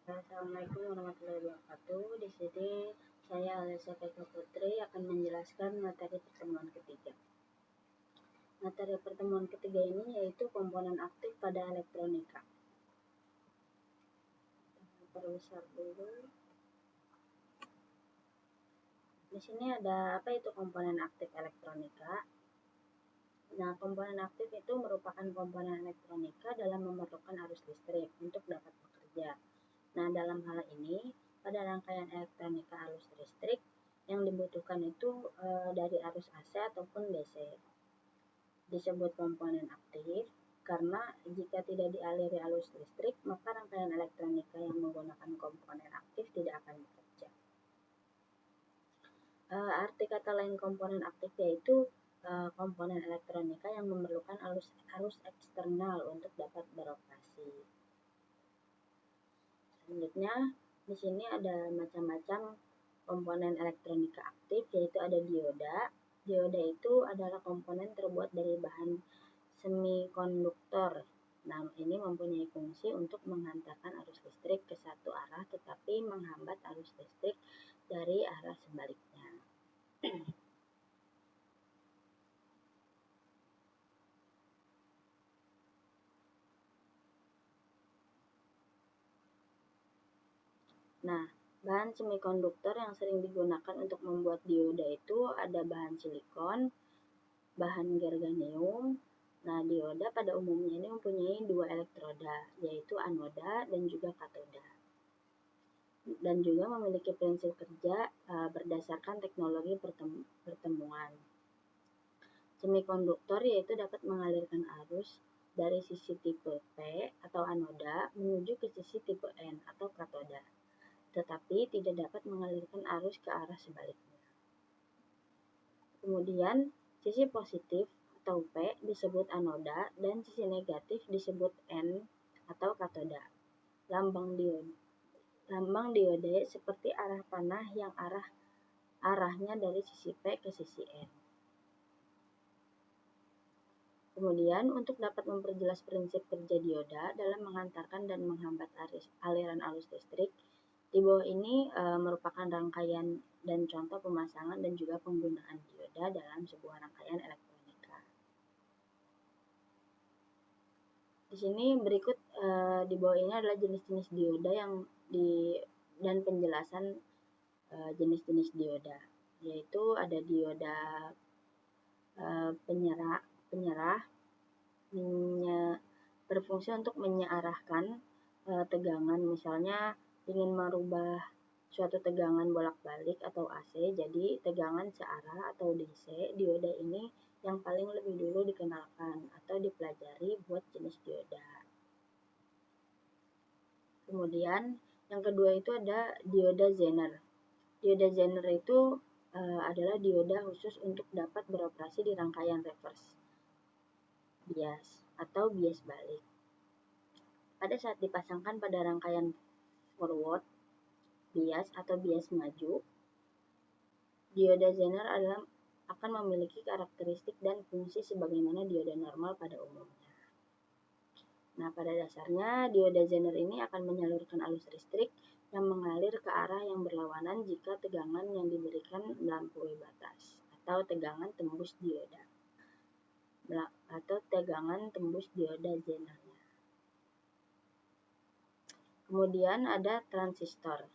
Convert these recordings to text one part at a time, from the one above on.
Assalamualaikum warahmatullahi wabarakatuh. Di sini saya Alisa Keka Putri akan menjelaskan materi pertemuan ketiga. Materi pertemuan ketiga ini yaitu komponen aktif pada elektronika. Perbesar dulu. Di sini ada apa itu komponen aktif elektronika? Nah, komponen aktif itu merupakan komponen elektronika dalam memerlukan arus listrik untuk dapat bekerja. Nah, dalam hal ini, pada rangkaian elektronika arus listrik yang dibutuhkan itu dari arus AC ataupun DC. Disebut komponen aktif karena jika tidak dialiri arus listrik, maka rangkaian elektronika yang menggunakan komponen aktif tidak akan bekerja. Arti kata lain komponen aktif yaitu komponen elektronika yang memerlukan arus eksternal untuk dapat beroperasi. Selanjutnya, di sini ada macam-macam komponen elektronika aktif, yaitu ada dioda. Dioda itu adalah komponen terbuat dari bahan semikonduktor. Nah, ini mempunyai fungsi untuk menghantarkan arus listrik ke satu arah, tetapi menghambat arus listrik dari arah sebaliknya. Nah, bahan semikonduktor yang sering digunakan untuk membuat dioda itu ada bahan silikon, bahan gerganium. Nah, dioda pada umumnya ini mempunyai dua elektroda, yaitu anoda dan juga katoda. Dan juga memiliki prinsip kerja berdasarkan teknologi pertemuan. Semikonduktor yaitu dapat mengalirkan arus dari sisi tipe P atau anoda menuju ke sisi tipe N atau katoda, tetapi tidak dapat mengalirkan arus ke arah sebaliknya. Kemudian, sisi positif atau P disebut anoda dan sisi negatif disebut N atau katoda. Lambang diode seperti arah panah yang arahnya dari sisi P ke sisi N. Kemudian, untuk dapat memperjelas prinsip kerja dioda dalam menghantarkan dan menghambat aliran arus listrik, di bawah ini merupakan rangkaian dan contoh pemasangan dan juga penggunaan dioda dalam sebuah rangkaian elektronika. Di sini berikut di bawah ini adalah jenis-jenis dioda dan penjelasan jenis-jenis dioda, yaitu ada dioda penyerah berfungsi untuk menyearahkan tegangan, misalnya ingin merubah suatu tegangan bolak-balik atau AC jadi tegangan searah atau DC. Dioda ini yang paling lebih dulu dikenalkan atau dipelajari buat jenis dioda. Kemudian yang kedua itu ada dioda Zener. Dioda Zener itu adalah dioda khusus untuk dapat beroperasi di rangkaian reverse bias atau bias balik. Pada saat dipasangkan pada rangkaian forward bias atau bias maju, dioda Zener akan memiliki karakteristik dan fungsi sebagaimana dioda normal pada umumnya. Nah, pada dasarnya dioda Zener ini akan menyalurkan arus listrik yang mengalir ke arah yang berlawanan jika tegangan yang diberikan melampaui batas atau tegangan tembus dioda Zenernya. Kemudian ada transistor.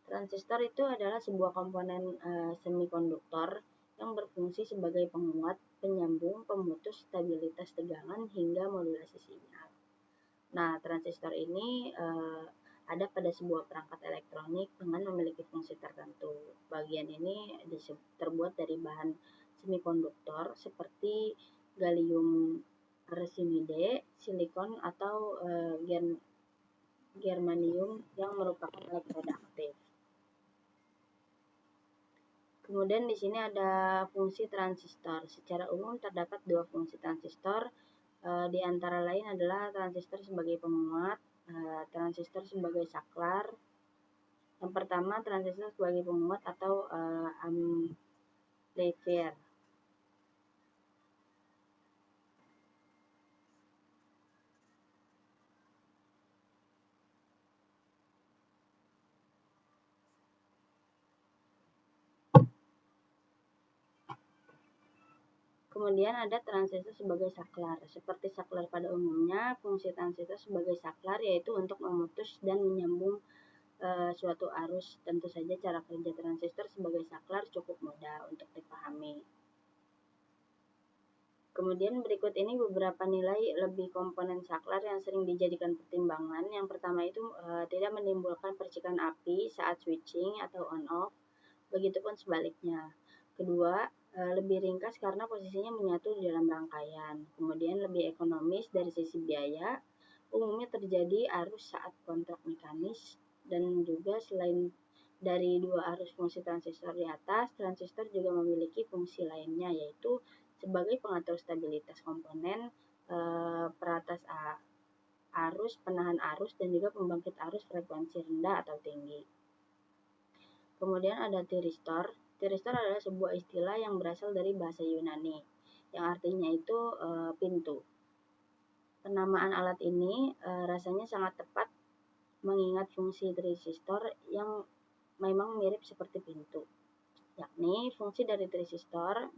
Transistor itu adalah sebuah komponen semikonduktor yang berfungsi sebagai penguat, penyambung, pemutus stabilitas tegangan hingga modulasi sinyal. Nah, transistor ini ada pada sebuah perangkat elektronik dengan memiliki fungsi tertentu. Bagian ini terbuat dari bahan semikonduktor seperti gallium arsenide, silikon atau germanium yang merupakan elektroda aktif. Kemudian di sini ada fungsi transistor. Secara umum terdapat dua fungsi transistor, di antara lain adalah transistor sebagai penguat, transistor sebagai saklar. Yang pertama, transistor sebagai penguat atau amplifier. Kemudian ada transistor sebagai saklar. Seperti saklar pada umumnya, fungsi transistor sebagai saklar yaitu untuk memutus dan menyambung suatu arus. Tentu saja cara kerja transistor sebagai saklar cukup mudah untuk dipahami. Kemudian berikut ini beberapa nilai lebih komponen saklar yang sering dijadikan pertimbangan. Yang pertama itu tidak menimbulkan percikan api saat switching atau on off, begitupun sebaliknya. Kedua, lebih ringkas karena posisinya menyatu di dalam rangkaian. Kemudian lebih ekonomis dari sisi biaya, umumnya terjadi arus saat kontrak mekanis, dan juga selain dari dua arus fungsi transistor di atas, transistor juga memiliki fungsi lainnya, yaitu sebagai pengatur stabilitas komponen, peratas arus, penahan arus, dan juga pembangkit arus frekuensi rendah atau tinggi. Kemudian ada tiristor. Tiristor adalah sebuah istilah yang berasal dari bahasa Yunani, yang artinya itu pintu. Penamaan alat ini rasanya sangat tepat mengingat fungsi tiristor yang memang mirip seperti pintu. Yakni fungsi dari tiristor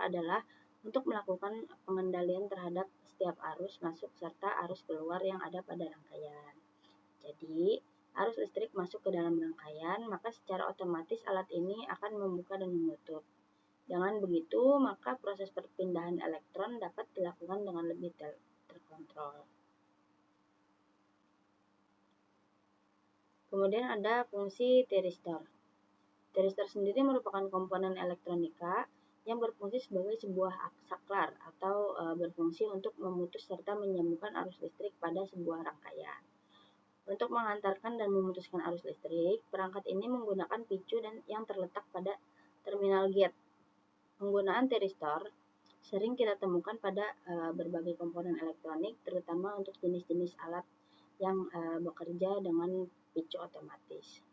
adalah untuk melakukan pengendalian terhadap setiap arus masuk serta arus keluar yang ada pada rangkaian. Jadi, arus listrik masuk ke dalam rangkaian, maka secara otomatis alat ini akan membuka dan menutup. Dengan begitu, maka proses perpindahan elektron dapat dilakukan dengan lebih terkontrol. Kemudian ada fungsi tiristor. Tiristor sendiri merupakan komponen elektronika yang berfungsi sebagai sebuah saklar atau berfungsi untuk memutus serta menyambungkan arus listrik pada sebuah rangkaian. Untuk mengantarkan dan memutuskan arus listrik, perangkat ini menggunakan picu dan yang terletak pada terminal gate. Penggunaan tiristor sering kita temukan pada berbagai komponen elektronik, terutama untuk jenis-jenis alat yang bekerja dengan picu otomatis.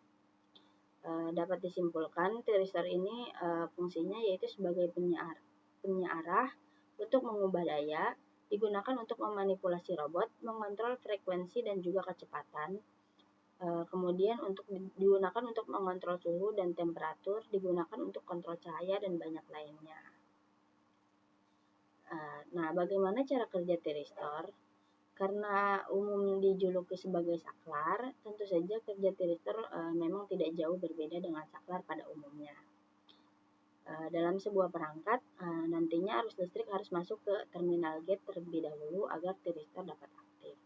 Dapat disimpulkan, tiristor ini fungsinya yaitu sebagai penyearah untuk mengubah daya, digunakan untuk memanipulasi robot, mengontrol frekuensi dan juga kecepatan. Kemudian digunakan untuk mengontrol suhu dan temperatur, digunakan untuk kontrol cahaya dan banyak lainnya. Nah, bagaimana cara kerja tiristor? Karena umum dijuluki sebagai saklar, tentu saja kerja tiristor memang tidak jauh berbeda dengan saklar pada umumnya. Dalam sebuah perangkat, nantinya arus listrik harus masuk ke terminal gate terlebih dahulu agar tiristor dapat aktif.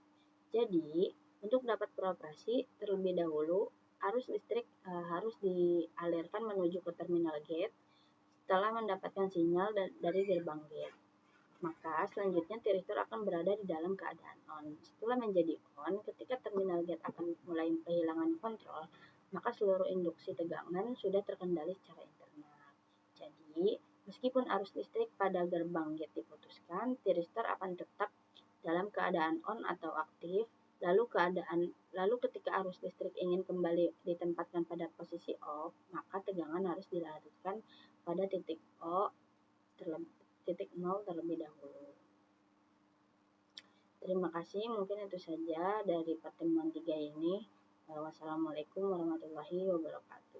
Jadi, untuk dapat beroperasi terlebih dahulu, arus listrik harus dialirkan menuju ke terminal gate setelah mendapatkan sinyal dari gerbang gate. Maka selanjutnya tiristor akan berada di dalam keadaan on. Setelah menjadi on, ketika terminal gate akan mulai kehilangan kontrol, maka seluruh induksi tegangan sudah terkendali secara internal. Jadi, meskipun arus listrik pada gerbang gate diputuskan, tiristor akan tetap dalam keadaan on atau aktif. Lalu ketika arus listrik ingin kembali ditempatkan pada posisi off, maka tegangan harus dilarikan pada titik titik 0 terlebih dahulu. Terima kasih, mungkin itu saja dari pertemuan 3 ini. Wassalamualaikum warahmatullahi wabarakatuh.